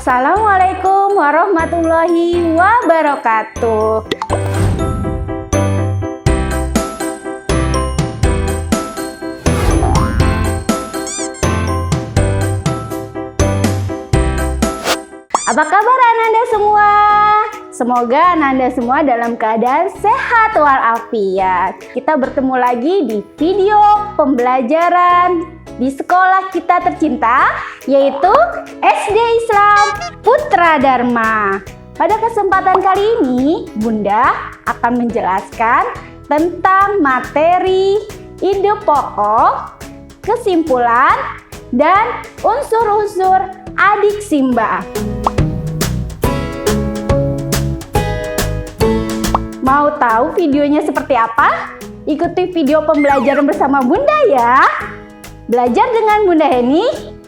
Assalamualaikum warahmatullahi wabarakatuh. Apa kabar Ananda semua? Semoga Ananda semua dalam keadaan sehat walafiat. Kita bertemu lagi di video pembelajaran di sekolah kita tercinta, yaitu SD Islam Putra Dharma. Pada kesempatan kali ini, Bunda akan menjelaskan tentang materi ide pokok, kesimpulan, dan unsur-unsur adik Simba. Mau tahu videonya seperti apa? Ikuti video pembelajaran bersama Bunda ya. Belajar dengan Bunda Heni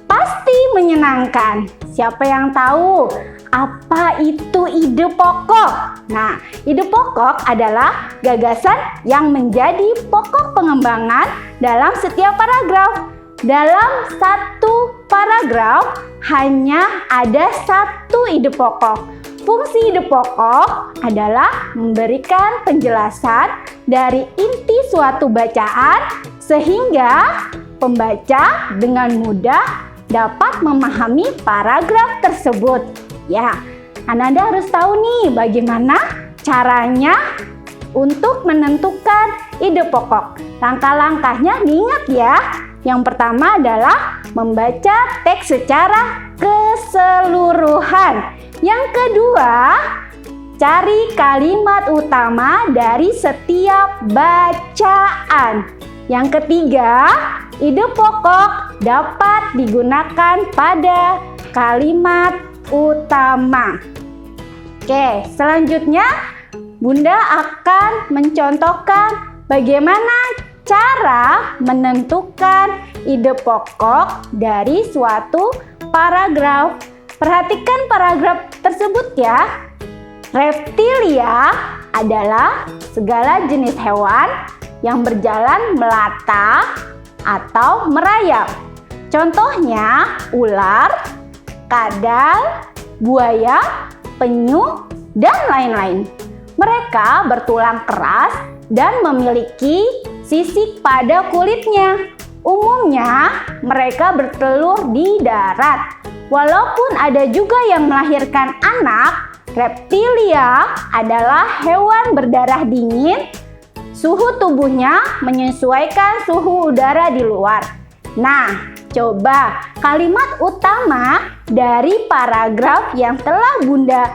pasti menyenangkan. Siapa yang tahu apa itu ide pokok? Nah, ide pokok adalah gagasan yang menjadi pokok pengembangan dalam setiap paragraf. Dalam satu paragraf hanya ada satu ide pokok. Fungsi ide pokok adalah memberikan penjelasan dari inti suatu bacaan sehingga pembaca dengan mudah dapat memahami paragraf tersebut. Ya, Ananda harus tahu nih bagaimana caranya untuk menentukan ide pokok. Langkah-langkahnya diingat ya. Yang pertama adalah membaca teks secara keseluruhan. Yang kedua, cari kalimat utama dari setiap bacaan. Yang ketiga, ide pokok dapat digunakan pada kalimat utama. Oke, selanjutnya Bunda akan mencontohkan bagaimana cara menentukan ide pokok dari suatu paragraf. Perhatikan paragraf tersebut ya. Reptilia adalah segala jenis hewan yang berjalan melata atau merayap. Contohnya ular, kadal, buaya, penyu, dan lain-lain. Mereka bertulang keras dan memiliki sisik pada kulitnya. Umumnya mereka bertelur di darat. Walaupun ada juga yang melahirkan anak, reptilia adalah hewan berdarah dingin. Suhu tubuhnya menyesuaikan suhu udara di luar. Nah, coba kalimat utama dari paragraf yang telah Bunda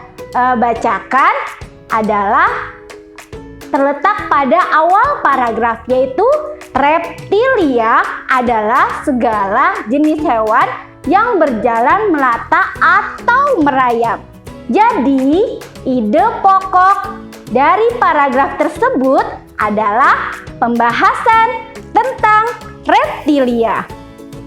bacakan adalah terletak pada awal paragraf, yaitu reptilia adalah segala jenis hewan yang berjalan melata atau merayap. Jadi, ide pokok dari paragraf tersebut adalah pembahasan tentang reptilia.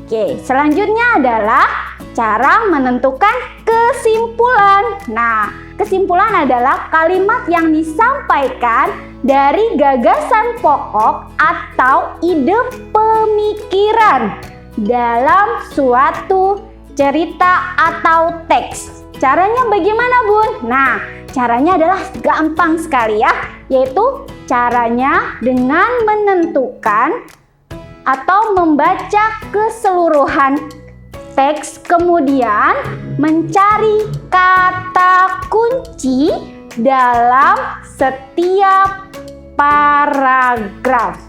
Oke, selanjutnya adalah cara menentukan kesimpulan. Nah, kesimpulan adalah kalimat yang disampaikan dari gagasan pokok atau ide pemikiran dalam suatu cerita atau teks. Caranya bagaimana, Bun? Nah, caranya adalah gampang sekali ya, yaitu caranya dengan menentukan atau membaca keseluruhan teks, kemudian mencari kata kunci dalam setiap paragraf.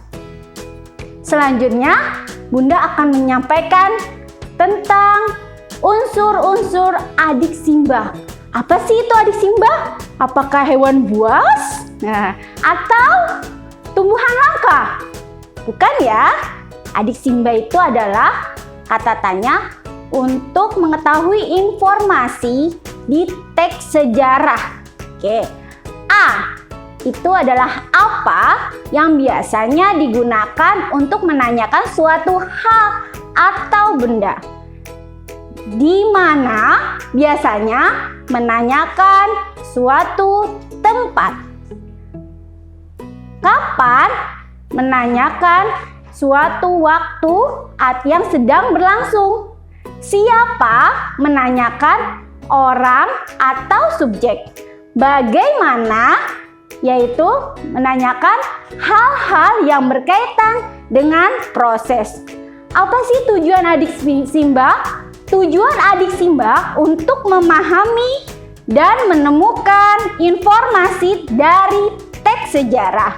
Selanjutnya, Bunda akan menyampaikan tentang unsur-unsur adik Simba. Apa sih itu adik Simba? Apakah hewan buas? Nah, atau tumbuhan langka? Bukan ya. Adik Simba itu adalah kata tanya untuk mengetahui informasi di teks sejarah. Oke. A. Itu adalah apa yang biasanya digunakan untuk menanyakan suatu hal atau benda. Di mana biasanya menanyakan suatu tempat. Kapan menanyakan suatu waktu yang sedang berlangsung. Siapa menanyakan orang atau subjek. Bagaimana? Yaitu menanyakan hal-hal yang berkaitan dengan proses. Apa sih tujuan adik simbah? Tujuan adik simbah untuk memahami dan menemukan informasi dari teks sejarah.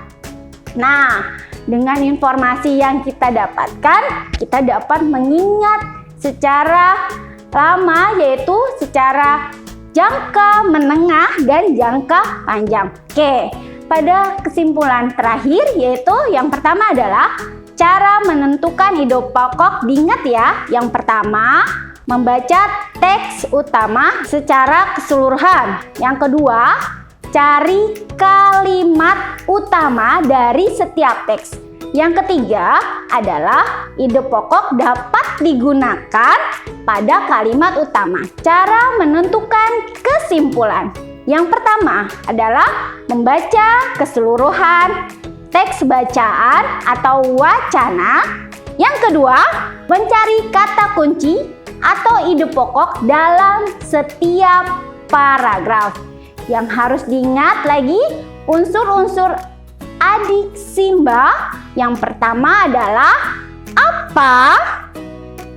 Nah, dengan informasi yang kita dapatkan, kita dapat mengingat secara lama, yaitu secara jangka menengah dan jangka panjang. Oke, pada kesimpulan terakhir, yaitu yang pertama adalah cara menentukan ide pokok. Diingat ya, yang pertama membaca teks utama secara keseluruhan. Yang kedua, cari kalimat utama dari setiap teks. Yang ketiga adalah ide pokok dapat digunakan pada kalimat utama. Cara menentukan kesimpulan. Yang pertama adalah membaca keseluruhan teks bacaan atau wacana. Yang kedua, mencari kata kunci atau ide pokok dalam setiap paragraf. Yang harus diingat lagi, unsur-unsur adik simbah. Yang pertama adalah apa,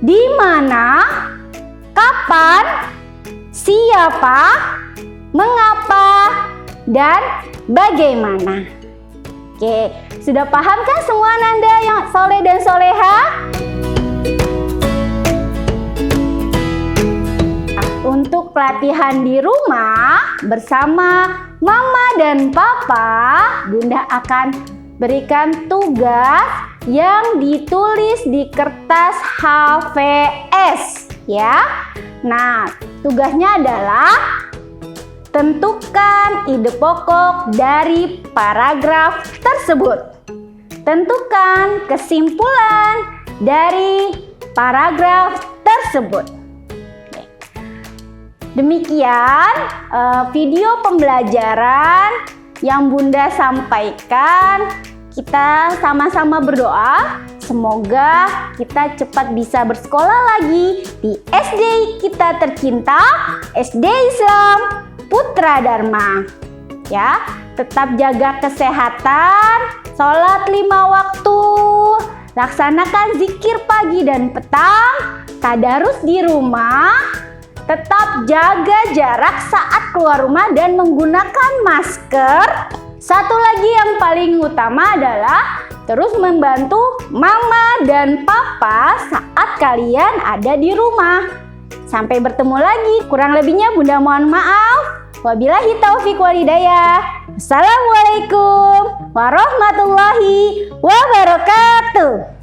di mana, kapan, siapa, mengapa, dan bagaimana. Oke, sudah paham kan semua Nanda yang soleh dan soleha? Untuk pelatihan di rumah bersama Mama dan Papa, Bunda akan berikan tugas yang ditulis di kertas HVS ya. Nah, tugasnya adalah tentukan ide pokok dari paragraf tersebut. Tentukan kesimpulan dari paragraf tersebut. Demikian video pembelajaran yang Bunda sampaikan. Kita sama-sama berdoa semoga kita cepat bisa bersekolah lagi di SD kita tercinta, SD Islam Putra Dharma. Ya, tetap jaga kesehatan, sholat 5 waktu, laksanakan zikir pagi dan petang, tadarus di rumah, tetap jaga jarak saat keluar rumah dan menggunakan masker. Satu lagi yang paling utama adalah terus membantu Mama dan Papa saat kalian ada di rumah. Sampai bertemu lagi. Kurang lebihnya Bunda mohon maaf. Wabillahi taufiq wal hidayah. Assalamualaikum warahmatullahi wabarakatuh.